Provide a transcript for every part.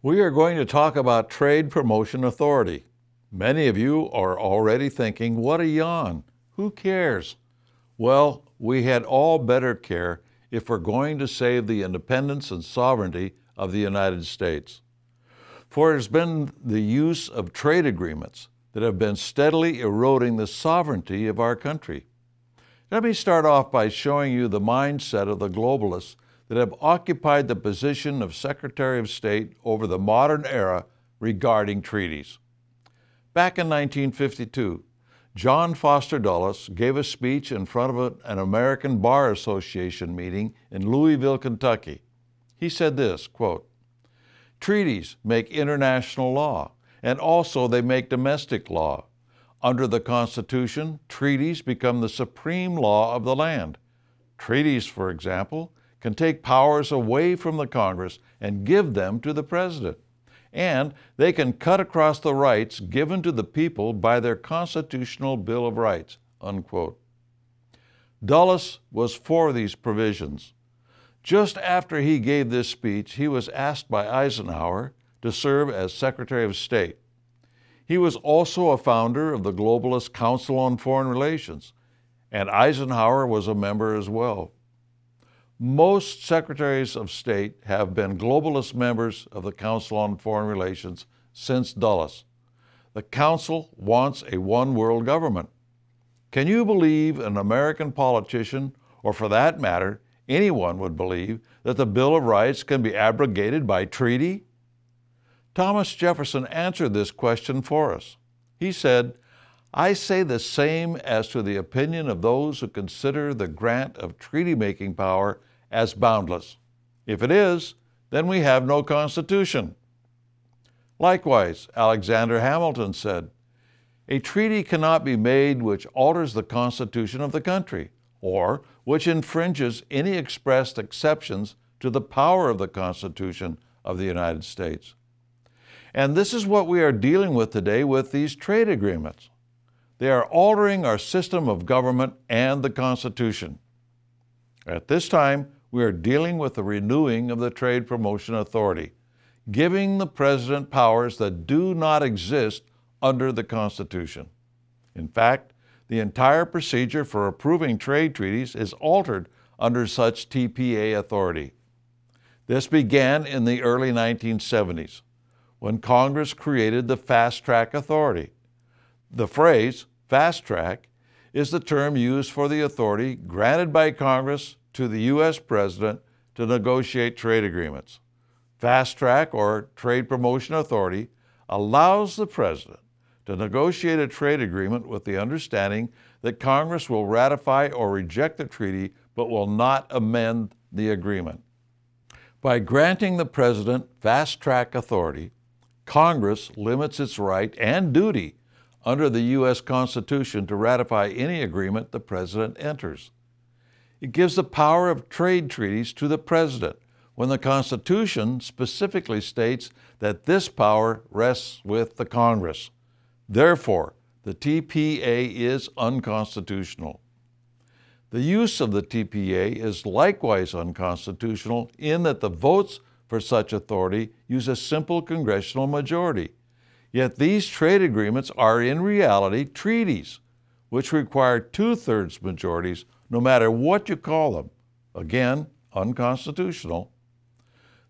We are going to talk about Trade Promotion Authority. Many of you are already thinking, what a yawn. Who cares? Well, we had all better care if we're going to save the independence and sovereignty of the United States. For it has been the use of trade agreements that have been steadily eroding the sovereignty of our country. Let me start off by showing you the mindset of the globalists that have occupied the position of Secretary of State over the modern era regarding treaties. Back in 1952, John Foster Dulles gave a speech in front of an American Bar Association meeting in Louisville, Kentucky. He said this, quote, "Treaties make international law, and also they make domestic law. Under the Constitution, treaties become the supreme law of the land. Treaties, for example, can take powers away from the Congress and give them to the President. And they can cut across the rights given to the people by their Constitutional Bill of Rights," unquote. Dulles was for these provisions. Just after he gave this speech, he was asked by Eisenhower to serve as Secretary of State. He was also a founder of the Globalist Council on Foreign Relations, and Eisenhower was a member as well. Most Secretaries of State have been globalist members of the Council on Foreign Relations since Dulles. The Council wants a one-world government. Can you believe an American politician, or for that matter, anyone would believe that the Bill of Rights can be abrogated by treaty? Thomas Jefferson answered this question for us. He said, "I say the same as to the opinion of those who consider the grant of treaty-making power as boundless. If it is, then we have no Constitution." Likewise, Alexander Hamilton said, "A treaty cannot be made which alters the Constitution of the country, or which infringes any expressed exceptions to the power of the Constitution of the United States." And this is what we are dealing with today with these trade agreements. They are altering our system of government and the Constitution. At this time, we are dealing with the renewing of the Trade Promotion Authority, giving the President powers that do not exist under the Constitution. In fact, the entire procedure for approving trade treaties is altered under such TPA authority. This began in the early 1970s, when Congress created the Fast Track Authority. The phrase, fast track, is the term used for the authority granted by Congress to the U.S. President to negotiate trade agreements. Fast Track, or Trade Promotion Authority, allows the President to negotiate a trade agreement with the understanding that Congress will ratify or reject the treaty but will not amend the agreement. By granting the President Fast Track Authority, Congress limits its right and duty under the U.S. Constitution to ratify any agreement the President enters. It gives the power of trade treaties to the President when the Constitution specifically states that this power rests with the Congress. Therefore, the TPA is unconstitutional. The use of the TPA is likewise unconstitutional in that the votes for such authority use a simple congressional majority. Yet these trade agreements are in reality treaties, which require two-thirds majorities no matter what you call them. Again, unconstitutional.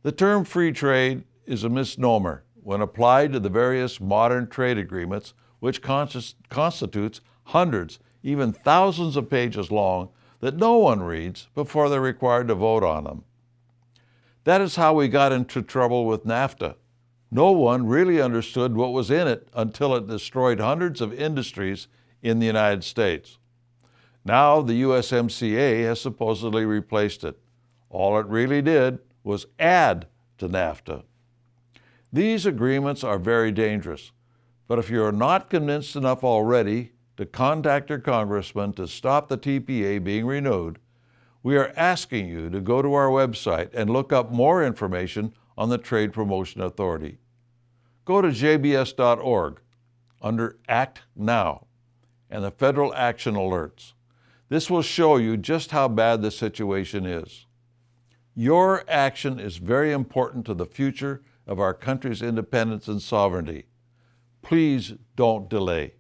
The term free trade is a misnomer when applied to the various modern trade agreements, which constitutes hundreds, even thousands of pages long that no one reads before they're required to vote on them. That is how we got into trouble with NAFTA. No one really understood what was in it until it destroyed hundreds of industries in the United States. Now the USMCA has supposedly replaced it. All it really did was add to NAFTA. These agreements are very dangerous, but if you are not convinced enough already to contact your congressman to stop the TPA being renewed, we are asking you to go to our website and look up more information on the Trade Promotion Authority. Go to jbs.org under Act Now and the Federal Action Alerts. This will show you just how bad the situation is. Your action is very important to the future of our country's independence and sovereignty. Please don't delay.